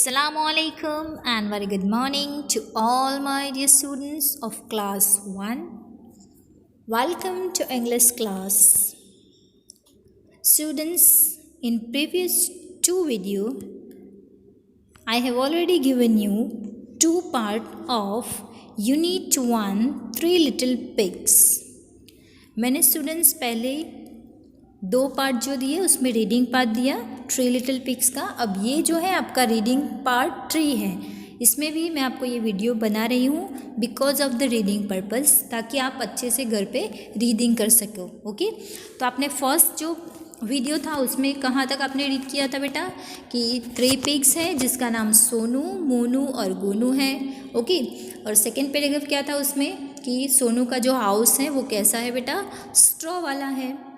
Assalamu alaikum and very good morning to all my dear students of class 1. Welcome to English class. Students, in previous two video I have already given you two part of Unit 1 Three Little Pigs. मैंने students पहले दो part जो दिए उसमें reading part दिया three little pigs का। अब ये जो है आपका रीडिंग पार्ट 3 है। इसमें भी मैं आपको ये वीडियो बना रही हूँ because of the reading purpose, ताकि आप अच्छे से घर पे रीडिंग कर सको। ओके, तो आपने फर्स्ट जो वीडियो था उसमें कहाँ तक आपने रीड किया था बेटा कि 3 पिग्स है जिसका नाम सोनू, मोनू और गोनू है। ओके, और सेकेंड पैराग्राफ क्या था उसमें कि सोनू का जो हाउस है वो कैसा है बेटा, स्ट्रॉ वाला है।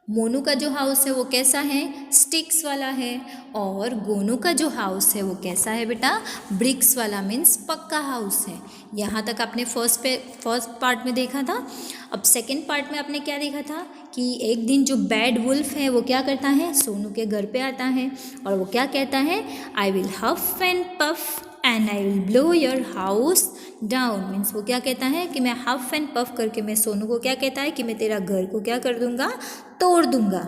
मोनू का जो हाउस है वो कैसा है, स्टिक्स वाला है। और गोनू का जो हाउस है वो कैसा है बेटा, ब्रिक्स वाला, मीन्स पक्का हाउस है। यहाँ तक आपने फर्स्ट पार्ट में देखा था। अब सेकंड पार्ट में आपने क्या देखा था कि एक दिन जो बैड वुल्फ है वो क्या करता है, सोनू के घर पे आता है और वो क्या कहता है, I will huff and puff and I will blow your house down. Means वो क्या कहता है कि मैं हफ एंड पफ करके, मैं सोनू को क्या कहता है कि मैं तेरा घर को क्या कर दूंगा, तोड़ दूंगा।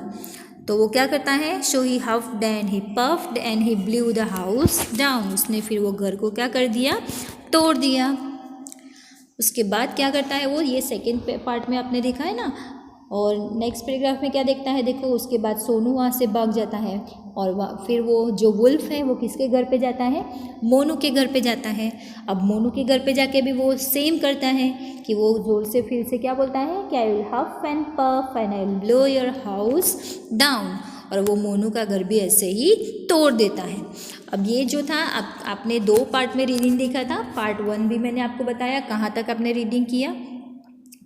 तो वो क्या करता है, so he huffed and he puffed and he blew the house down. उसने फिर वो घर को क्या कर दिया, तोड़ दिया। उसके बाद क्या करता है वो, ये सेकेंड पार्ट में आपने देखा है ना। और नेक्स्ट पैराग्राफ में क्या देखता है, देखो उसके बाद सोनू वहाँ से भाग जाता है और फिर वो जो वुल्फ है वो किसके घर पे जाता है, मोनू के घर पे जाता है। अब मोनू के घर पे जाके भी वो सेम करता है कि वो जोर से फिर से क्या बोलता है कि I will huff and puff and I will blow your house down. और वो मोनू का घर भी ऐसे ही तोड़ देता है। अब ये जो था आपने दो पार्ट में रीडिंग देखा था। पार्ट 1 भी मैंने आपको बताया कहाँ तक आपने रीडिंग किया,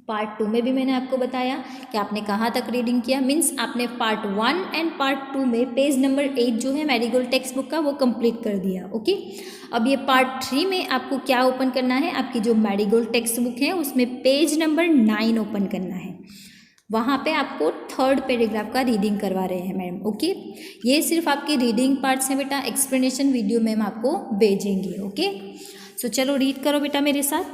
पार्ट 2 में भी मैंने आपको बताया कि आपने कहाँ तक रीडिंग किया। मीन्स आपने पार्ट 1 एंड पार्ट 2 में पेज नंबर 8 जो है मैरीगोल्ड टेक्स्ट बुक का वो कंप्लीट कर दिया। ओके, अब ये पार्ट 3 में आपको क्या ओपन करना है, आपकी जो मैरीगोल्ड टेक्स्ट बुक है उसमें पेज नंबर 9 ओपन करना है। वहाँ पे आपको थर्ड पैराग्राफ का रीडिंग करवा रहे हैं मैडम। ओके, ये सिर्फ आपके रीडिंग पार्ट्स हैं बेटा, एक्सप्लेनेशन वीडियो मैम आपको भेजेंगे। ओके, सो चलो रीड करो बेटा मेरे साथ।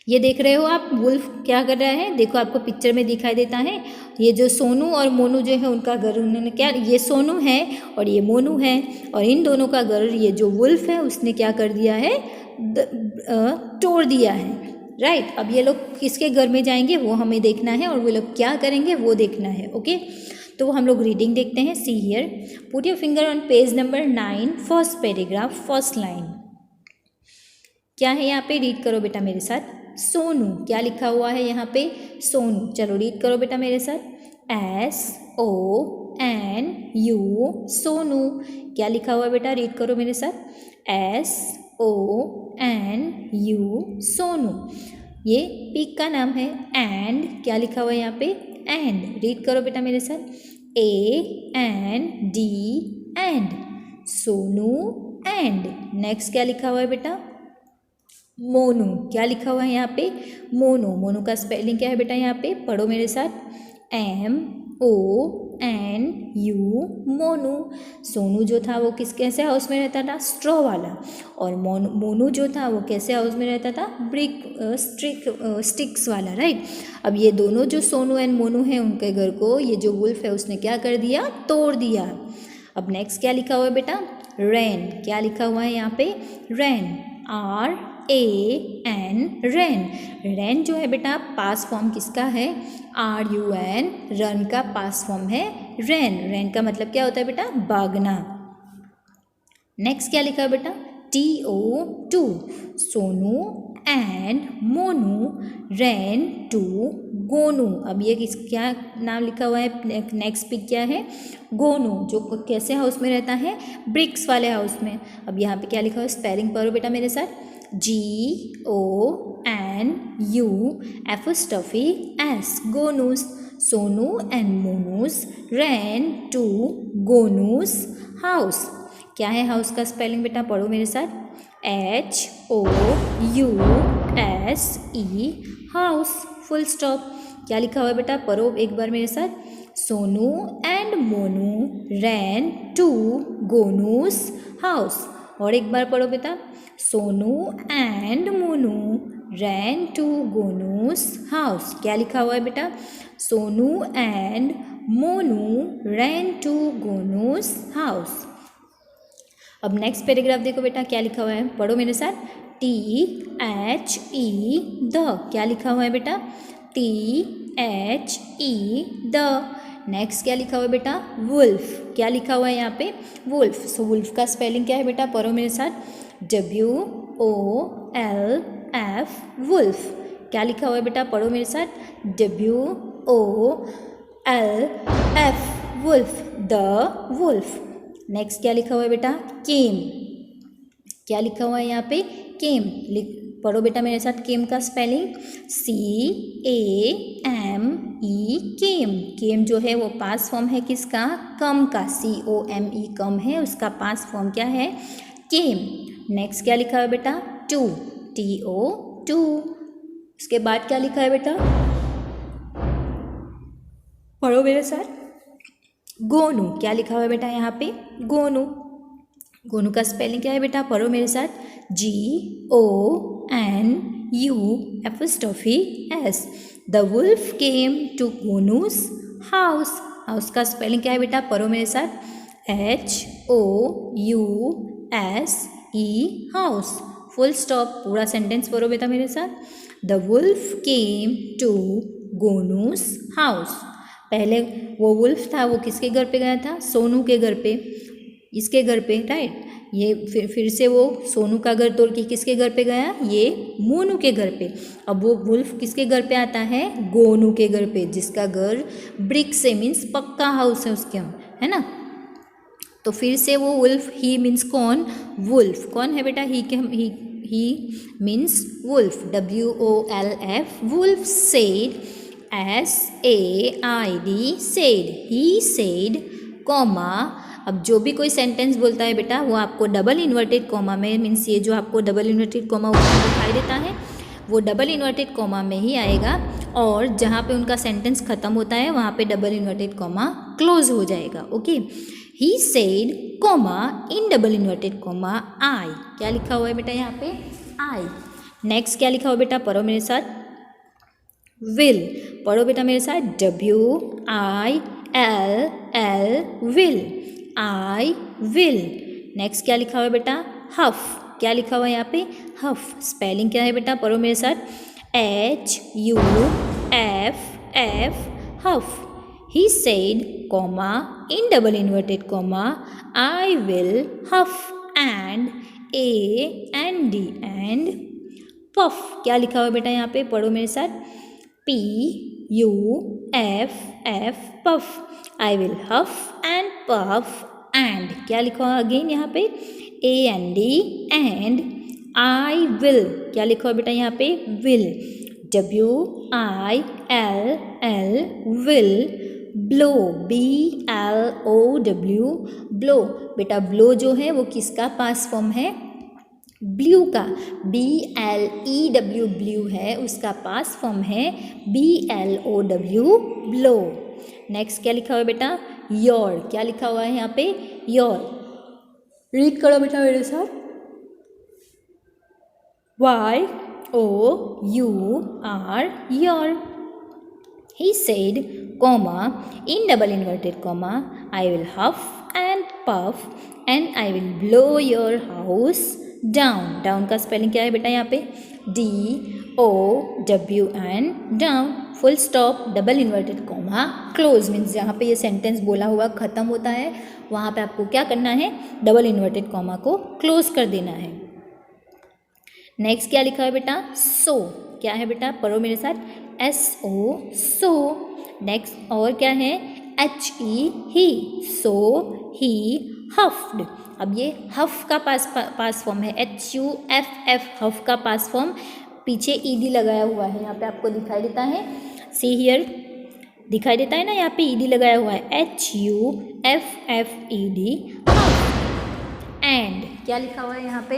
ये देख रहे हो आप, वुल्फ क्या कर रहा है, देखो आपको पिक्चर में दिखाई देता है। ये जो सोनू और मोनू जो है उनका घर, उन्होंने क्या, ये सोनू है और ये मोनू है, और इन दोनों का घर ये जो वुल्फ है उसने क्या कर दिया है, तोड़ दिया है। राइट, अब ये लोग किसके घर में जाएंगे वो हमें देखना है और वो लोग क्या करेंगे वो देखना है। ओके, तो हम लोग रीडिंग देखते हैं। See here, put your finger on page number 9, first paragraph, first line. क्या है यहाँ पे, रीड करो बेटा मेरे साथ। सोनू, क्या लिखा हुआ है यहाँ पे, सोनू। चलो रीड करो बेटा मेरे साथ, SONU, सोनू। क्या लिखा हुआ है बेटा, रीड करो मेरे साथ, SONU, सोनू। ये पिग का नाम है। एंड क्या लिखा हुआ है यहाँ पे, एंड। रीड करो बेटा मेरे साथ, AND, and, Sonu and. Next क्या लिखा हुआ है बेटा, मोनू। क्या लिखा हुआ है यहाँ पे, मोनू। मोनू का स्पेलिंग क्या है बेटा, यहाँ पे पढ़ो मेरे साथ, MONU, मोनू। सोनू जो था वो कैसे हाउस में रहता था, स्ट्रॉ वाला। और मोनू जो था वो कैसे हाउस में रहता था, स्टिक्स वाला। राइट, अब ये दोनों जो सोनू एंड मोनू हैं उनके घर को ये जो वुल्फ है उसने क्या कर दिया, तोड़ दिया। अब नेक्स्ट क्या लिखा हुआ है बेटा, रैन। क्या लिखा हुआ है यहाँ पे, रैन, RAN, रैन। रैन जो है बेटा पास फॉर्म किसका है, RUN, रन का पास फॉर्म है रैन। रैन का मतलब क्या होता है बेटा, भागना। नेक्स्ट क्या लिखा है बेटा, TO2, Sonu and Monu ran to Gonu. अब ये क्या नाम लिखा हुआ है, नेक्स्ट पिक क्या है, गोनू, जो कैसे हाउस में रहता है, ब्रिक्स वाले हाउस में। अब यहाँ पे क्या लिखा हुआ है, स्पेलिंग पढ़ो बेटा मेरे साथ, GONUS, Gonu's. Sonu and Monu ran to Gonu's house. क्या है हाउस का स्पेलिंग बेटा, पढ़ो मेरे साथ, HOUSE, हाउस, फुल स्टॉप। क्या लिखा हुआ है बेटा, पढ़ो एक बार मेरे साथ, Sonu and Monu ran to Gonu's house. और एक बार पढ़ो बेटा, Sonu and Monu ran to Gonu's house. क्या लिखा हुआ है बेटा? Sonu and Monu ran to Gonu's house. अब नेक्स्ट पैराग्राफ देखो बेटा, क्या लिखा हुआ है, पढ़ो मेरे साथ। THE the. क्या लिखा हुआ है बेटा? THE the. नेक्स्ट क्या लिखा हुआ है बेटा? वुल्फ। क्या लिखा हुआ है यहाँ पे? वुल्फ। सो वुल्फ का स्पेलिंग क्या है बेटा? पढ़ो मेरे साथ, WOLF वुल्फ। क्या लिखा हुआ है बेटा? पढ़ो मेरे साथ, WOLF wolf, the wolf. Next क्या लिखा हुआ है बेटा? केम। क्या लिखा हुआ है यहाँ पे? केम। पढ़ो बेटा मेरे साथ केम का स्पेलिंग, CAME केम। केम जो है वो पास फॉर्म है किसका? कम का। COME कम है, उसका पास फॉर्म क्या है? केम। नेक्स्ट क्या लिखा है बेटा? To, TO to. उसके बाद क्या लिखा है बेटा? पढ़ो मेरे साथ, गोनू। क्या लिखा हुआ है बेटा यहाँ पे? गोनू। गोनू का स्पेलिंग क्या है बेटा? पढ़ो मेरे साथ, GONUS। The wolf came to Gonu's house. House का स्पेलिंग क्या है बेटा? पढ़ो मेरे साथ, HOUSE हाउस। Full stop. पूरा सेंटेंस पढ़ो बेटा मेरे साथ, the wolf came to Gonu's house. पहले वो वुल्फ था, वो किसके घर पे गया था? सोनू के घर पे, इसके घर पे, राइट। ये फिर से वो सोनू का घर तोड़ के किसके घर पे गया? ये मोनू के घर पे। अब वो वुल्फ किसके घर पे आता है? गोनू के घर पे, जिसका घर ब्रिक से मीन्स पक्का हाउस है उसके, है ना। तो फिर से वो वुल्फ, ही मीन्स कौन? वुल्फ। कौन है बेटा? He means wolf, WOLF wolf said, SAID said, he said, comma. अब जो भी कोई सेंटेंस बोलता है बेटा वो आपको डबल इन्वर्टेड कॉमा में, मीन्स ये जो आपको डबल इन्वर्टेड कॉमा ऊपर दिखाई देता है वो डबल इन्वर्टेड कॉमा में ही आएगा, और जहाँ पे उनका सेंटेंस ख़त्म होता है वहाँ पे डबल इन्वर्टेड कॉमा क्लोज हो जाएगा। Okay, he said comma in double inverted comma I. क्या लिखा हुआ है बेटा यहाँ पे? आई। नेक्स्ट क्या लिखा हुआ बेटा? पढ़ो मेरे साथ, विल। पढ़ो बेटा मेरे साथ, WILL will, I will. Next क्या लिखा हुआ है बेटा? हफ। क्या लिखा हुआ है यहाँ पे? हफ। स्पेलिंग क्या है बेटा? पढ़ो मेरे साथ, HUFF huff. He said comma in double inverted comma I will huff and AND and puff. क्या लिखा हुआ है बेटा यहाँ पे? पढ़ो मेरे साथ, PUFF puff. I will huff and puff and. क्या लिखा हुआ अगेन यहाँ पे? AND and I will. क्या लिखा हुआ बेटा यहाँ पे? Will, WILL will blow, BLOW blow. बेटा ब्लो जो है वो किसका पास फॉर्म है? ब्लू का, BLEW ब्लू है, उसका पास फॉर्म है BLOW ब्लो। नेक्स्ट क्या लिखा हुआ है बेटा? योर। क्या लिखा हुआ है यहाँ पे? योर। रीड करो बेटा मेरे साथ, YOUR your. He said, comma, in double inverted comma, I will huff and puff and I will blow your house down. Down का स्पेलिंग क्या है बेटा यहाँ पे? DOWN down. Full stop, double inverted comma close, means जहाँ पे ये sentence बोला हुआ ख़त्म होता है वहाँ पे आपको क्या करना है? डबल इन्वर्टेड कॉमा को क्लोज कर देना है। नेक्स्ट क्या लिखा है बेटा? सो। क्या है बेटा? पढ़ो मेरे साथ, SO सो। नेक्स्ट और क्या है? HE he, so he हफ्ड। अब ये हफ का पास फॉर्म है, HUFF हफ का पास फॉर्म। पीछे ED लगाया हुआ है, यहाँ पे आपको दिखाई देता है, सी हियर, दिखाई देता है ना, यहाँ पे ED लगाया हुआ है, HUFFED एंड। क्या लिखा हुआ है यहाँ पे?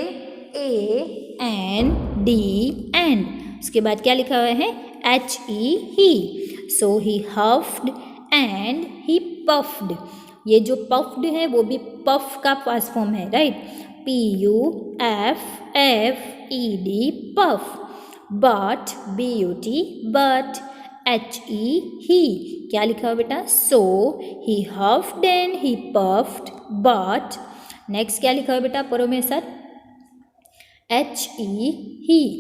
AND and. उसके बाद क्या लिखा हुआ है? HE he, so he huffed and he puffed. ये जो पफ्ड है वो भी पफ का पास्ट फॉर्म है, right. PUFFED puff. But BUT but. HE क्या लिखा हुआ बेटा? So he huffed and he puffed but. Next क्या लिखा हुआ बेटा? पढ़ो मेरे साथ। HE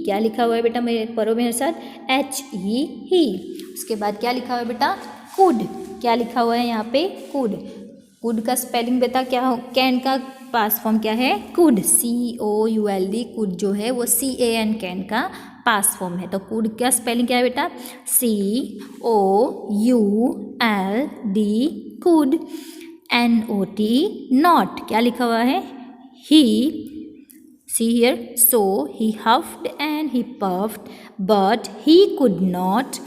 क्या लिखा हुआ है बेटा? पढ़ो मेरे साथ। HE। उसके बाद क्या लिखा हुआ है बेटा? कुड। क्या लिखा हुआ है यहाँ पे? कुड। कुड का स्पेलिंग बेटा क्या हो? कैन का पास्ट फॉर्म क्या है? कुड। COULD। कुड जो है वो CAN कैन का पास्ट फॉर्म है। तो कुड का स्पेलिंग क्या है बेटा? COULD could. NOT not. क्या लिखा हुआ है? ही। See here, so he huffed and he puffed, but he could not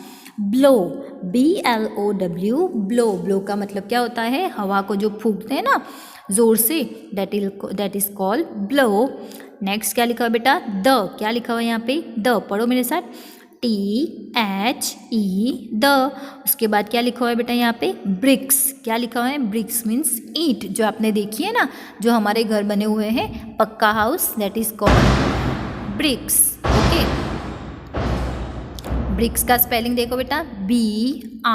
blow. BLOW blow। blow का मतलब क्या होता है? हवा को जो फूंकते हैं ना जोर से, that is called blow। Next क्या लिखा हुआ बेटा? द। क्या लिखा हुआ है यहाँ पे? द। पढ़ो मेरे साथ। THE the. उसके बाद क्या लिखा हुआ है बेटा यहाँ पे? ब्रिक्स। क्या लिखा हुआ है? ब्रिक्स मीन्स ईंट, जो आपने देखी है ना, जो हमारे घर बने हुए हैं पक्का house, that is called bricks. Okay, bricks का स्पेलिंग देखो बेटा। BRICK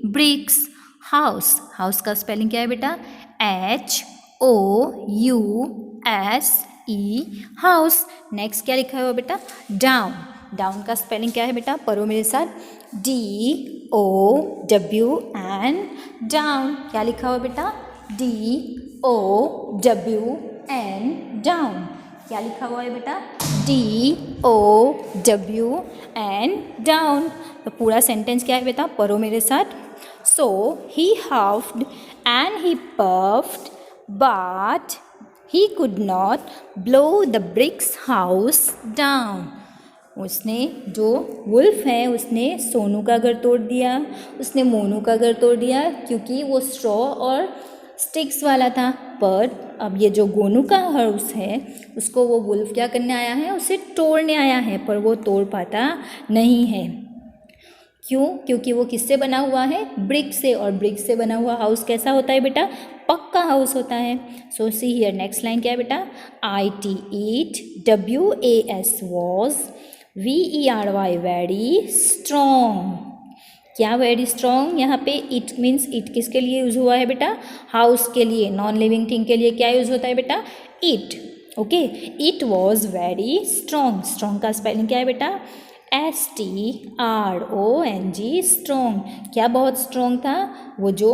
bricks. हाउस। हाउस का स्पेलिंग क्या है बेटा? HOUSE house. नेक्स्ट क्या लिखा हुआ बेटा? डाउन। डाउन का स्पेलिंग क्या है बेटा? पढ़ो मेरे साथ। DOWN down. क्या लिखा हुआ बेटा? DOWN down. क्या लिखा हुआ है बेटा? DOWN down. तो पूरा सेंटेंस क्या है बेटा? पढ़ो मेरे साथ। So he huffed and he puffed, but he could not blow the bricks house down। उसने, जो वुल्फ है, उसने सोनू का घर तोड़ दिया, उसने मोनू का घर तोड़ दिया, क्योंकि वो स्ट्रॉ और स्टिक्स वाला था। पर अब ये जो गोनू का हाउस है उसको वो वुल्फ क्या करने आया है? उसे तोड़ने आया है, पर वो तोड़ पाता नहीं है। क्यों? क्योंकि वो किससे बना हुआ है? ब्रिक से। और ब्रिक से बना हुआ हाउस कैसा होता है बेटा? पक्का हाउस होता है। सो सी हियर, नेक्स्ट लाइन क्या है बेटा? IT eat, WAS was, VERY very strong. क्या वेरी स्ट्रॉन्ग? यहाँ पे इट मीन्स इट किसके लिए यूज हुआ है बेटा? हाउस के लिए, नॉन लिविंग थिंग के लिए क्या यूज होता है बेटा? It. Okay, it was very strong. Strong का स्पेलिंग क्या है बेटा? STRONG strong. क्या बहुत स्ट्रॉन्ग था? वो जो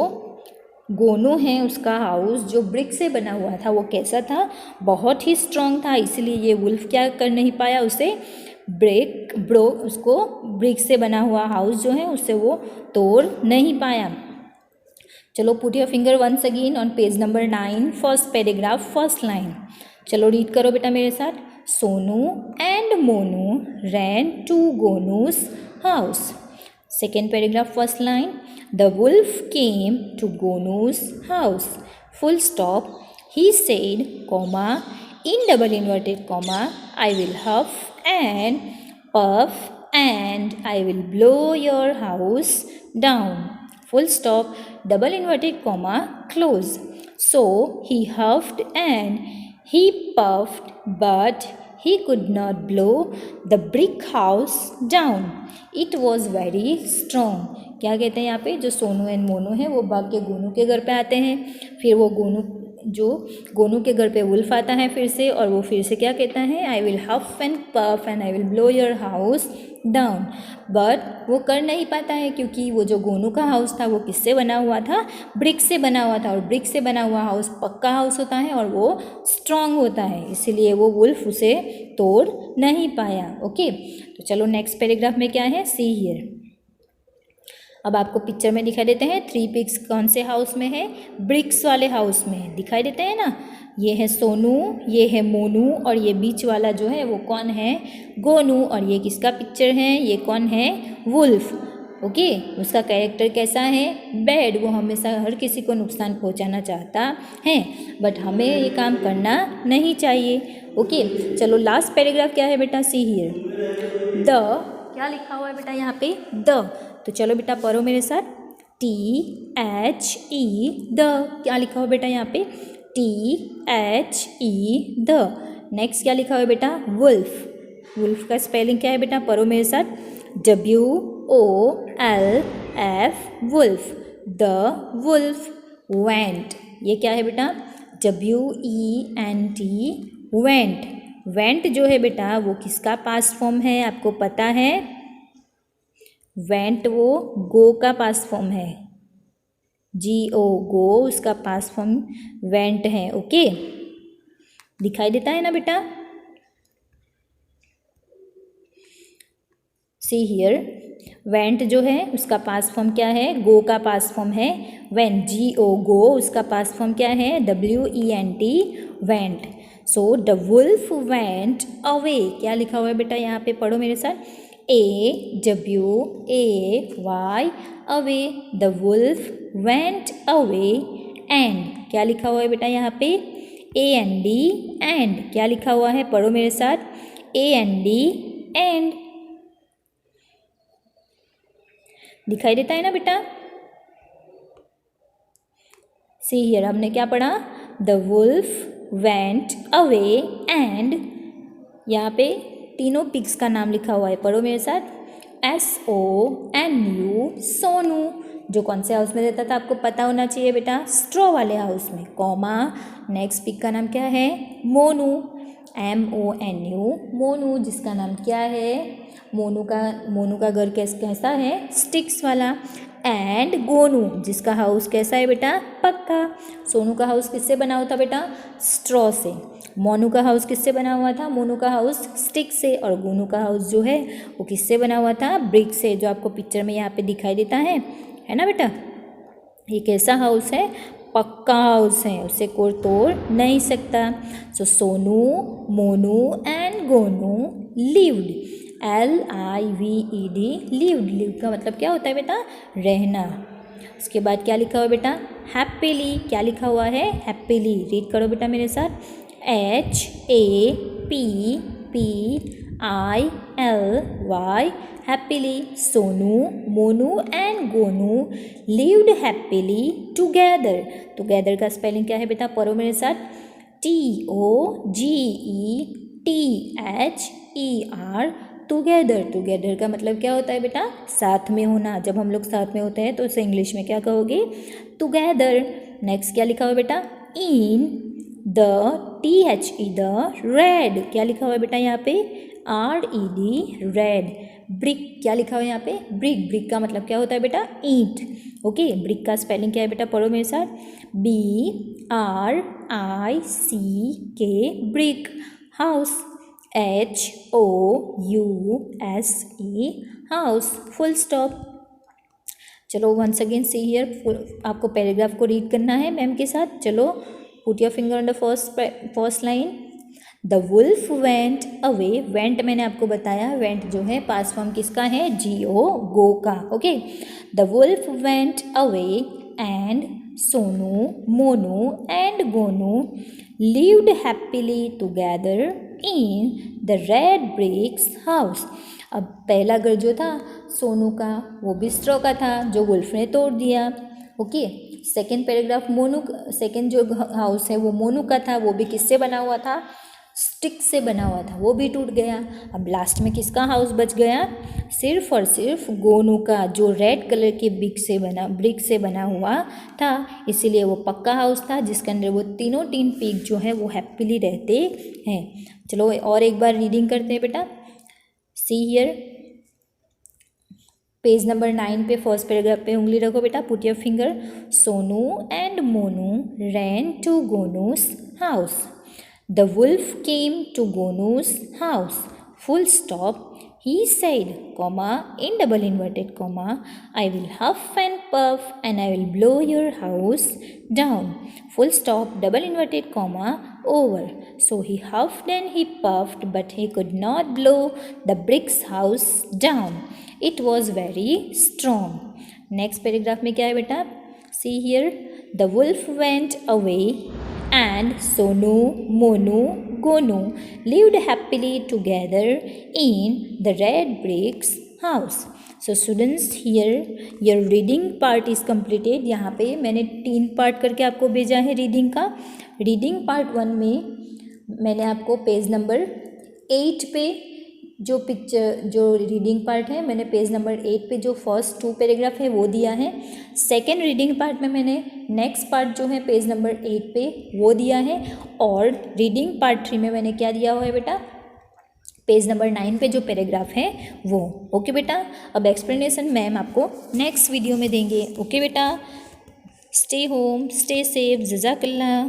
गोनू है उसका हाउस जो ब्रिक से बना हुआ था वो कैसा था? बहुत ही स्ट्रॉन्ग था। इसलिए ये वुल्फ क्या कर नहीं पाया? उसे उसको ब्रिक से बना हुआ हाउस जो है उससे वो तोड़ नहीं पाया। चलो, put your finger once again on page number 9, first paragraph, first line. चलो रीड करो बेटा मेरे साथ। Sonu and Monu ran to Gonu's house. Second paragraph, first line. The wolf came to Gonu's house, full stop. He said, comma, in double inverted comma, I will huff and puff and I will blow your house down, full stop, double inverted comma, close. So he huffed and he puffed, but he could not blow the brick house down. It was very strong. क्या कहते हैं यहाँ पे? जो Sonu and Monu है वो भाग के गोनू के घर पे आते हैं। फिर वो गोनू के घर पे वुल्फ आता है फिर से, और वो फिर से क्या कहता है? I will huff and puff and I will blow your house down. But वो कर नहीं पाता है, क्योंकि वो जो गोनू का हाउस था वो किससे बना हुआ था? ब्रिक से बना हुआ था, और ब्रिक से बना हुआ हाउस पक्का हाउस होता है और वो स्ट्रांग होता है, इसलिए वो वुल्फ उसे तोड़ नहीं पाया। ओके, तो चलो नेक्स्ट पैराग्राफ में क्या है? See here. अब आपको पिक्चर में दिखाई देते हैं 3 पिग्स कौन से हाउस में है? ब्रिक्स वाले हाउस में दिखाई देते हैं ना। ये है सोनू, ये है मोनू, और ये बीच वाला जो है वो कौन है? गोनू। और ये किसका पिक्चर है? ये कौन है? वुल्फ। ओके, उसका कैरेक्टर कैसा है? बैड। वो हमेशा हर किसी को नुकसान पहुंचाना चाहता है, बट हमें ये काम करना नहीं चाहिए। ओके, चलो लास्ट पैराग्राफ क्या है बेटा? See here. द, क्या लिखा हुआ है बेटा यहाँ पे? तो चलो बेटा पढ़ो मेरे साथ, THE द, क्या लिखा हुआ बेटा यहाँ पे, THE द। नेक्स्ट क्या लिखा हुआ है बेटा, वुल्फ, वुल्फ का स्पेलिंग क्या है बेटा, पढ़ो मेरे साथ, WOLF wolf, the wolf. Went, ये क्या है बेटा, WENT वेंट। वेंट जो है बेटा वो किसका पास्ट फॉर्म है, आपको पता है, वेंट वो गो का पास्ट फॉर्म है, GO गो, उसका पास्ट फॉर्म वेंट है। ओके, दिखाई देता है ना बेटा, सी हियर, वेंट जो है उसका पास्ट फॉर्म क्या है, गो का पास्ट फॉर्म है वेन, GO गो, उसका पास्ट फॉर्म क्या है, WENT went. So the wolf went away, क्या लिखा हुआ है बेटा यहाँ पे, पढ़ो मेरे साथ, AWAY away, the wolf went away. And, क्या लिखा हुआ है बेटा यहाँ पे, AND एंड, क्या लिखा हुआ है, पढ़ो मेरे साथ, AND एंड। दिखाई देता है ना बेटा, सी हियर, हमने क्या पढ़ा, the wolf went away and, यहाँ पे तीनों पिग्स का नाम लिखा हुआ है, पढ़ो मेरे साथ, SONU सोनू, जो कौन से हाउस में रहता था आपको पता होना चाहिए बेटा, स्ट्रॉ वाले हाउस में, कॉमा, नेक्स्ट पिग का नाम क्या है, मोनू, MONU मोनू, जिसका नाम क्या है, मोनू का घर कैसा है, स्टिक्स वाला। एंड गोनू, जिसका हाउस कैसा है बेटा, पक्का। सोनू का हाउस किससे बना हुआ था बेटा, स्ट्रॉ से। मोनू का हाउस किससे बना हुआ था, मोनू का हाउस स्टिक से। और गोनू का हाउस जो है वो किससे बना हुआ था, ब्रिक से, जो आपको पिक्चर में यहाँ पे दिखाई देता है ना बेटा। ये कैसा हाउस है, पक्का हाउस है, उसे कोई तोड़ नहीं सकता। So Sonu, Monu and Gonu lived, LIVED lived, live का मतलब क्या होता है बेटा, रहना। उसके बाद क्या लिखा हुआ है बेटा, हैप्पीली, क्या लिखा हुआ है, हैप्पीली, रीड करो बेटा मेरे साथ, HAPPILY happily. Sonu, Monu and Gonu lived happily together. Together का स्पेलिंग क्या है बेटा, पढ़ो मेरे साथ, TOGETHER टुगेदर। टुगेदर का मतलब क्या होता है बेटा, साथ में होना। जब हम लोग साथ में होते हैं तो उसे इंग्लिश में क्या कहोगे, टुगेदर। नेक्स्ट क्या लिखा हुआ है बेटा, in the, THE the, red, क्या लिखा हुआ है बेटा यहाँ पे, RED रेड। ब्रिक, क्या लिखा हुआ है यहाँ पे, ब्रिक, ब्रिक का मतलब क्या होता है बेटा, ईंट। ओके, ब्रिक का स्पेलिंग क्या है बेटा, पढ़ो मेरे साथ, BRICK brick. House, HOUSE house, full stop. चलो वंस अगेन सी हियर, आपको पैराग्राफ को रीड करना है मैम के साथ। चलो, put your finger on the first line. The wolf went away, went मैंने आपको बताया, वेंट जो है पास्ट फॉर्म किसका है, GO गो का। Okay, the wolf went away and Sonu, Monu and Gonu lived happily together in the red bricks house। अब पहला घर जो था सोनू का वो भी स्ट्रॉ का था, जो वुल्फ ने तोड़ दिया। Okay, second paragraph, Monu, second जो हाउस है वो मोनू का था, वो भी किससे बना हुआ था, स्टिक से बना हुआ था, वो भी टूट गया। अब लास्ट में किसका हाउस बच गया, सिर्फ और सिर्फ गोनू का, जो रेड कलर के ब्रिक से बना हुआ था, इसीलिए वो पक्का हाउस था, जिसके अंदर वो तीनों टीन पिग जो है वो हैप्पीली रहते हैं। चलो और एक बार रीडिंग करते हैं बेटा, सी हियर, पेज नंबर 9 पे फर्स्ट पैराग्राफ पे उंगली रखो बेटा, put your finger. Sonu and Monu ran to Gonu's house. The wolf came to Gonu's house. Full stop. He said, comma, in double inverted comma, I will huff and puff and I will blow your house down. Full stop, double inverted comma, over. So he huffed and he puffed, but he could not blow the brick's house down. It was very strong. Next paragraph में क्या है बेटा? See here, the wolf went away and Sonu, Monu, Gonu lived happily together in the red bricks house. So students here your reading part is completed. यहाँ पे मैंने 3 part करके आपको भेजा है रीडिंग का। रीडिंग पार्ट 1 में मैंने आपको पेज नंबर 8 पे जो रीडिंग पार्ट है, मैंने पेज नंबर 8 पे जो फर्स्ट 2 पैराग्राफ है वो दिया है। सेकेंड रीडिंग पार्ट में मैंने नेक्स्ट पार्ट जो है पेज नंबर 8 पे वो दिया है। और रीडिंग पार्ट 3 में मैंने क्या दिया हुआ है बेटा, पेज नंबर 9 पे जो पैराग्राफ है वो। ओके बेटा, अब एक्सप्लेनेशन मैम आपको नेक्स्ट वीडियो में देंगे। ओके बेटा, स्टे होम, स्टे सेफ, जज़ाकल्लाह।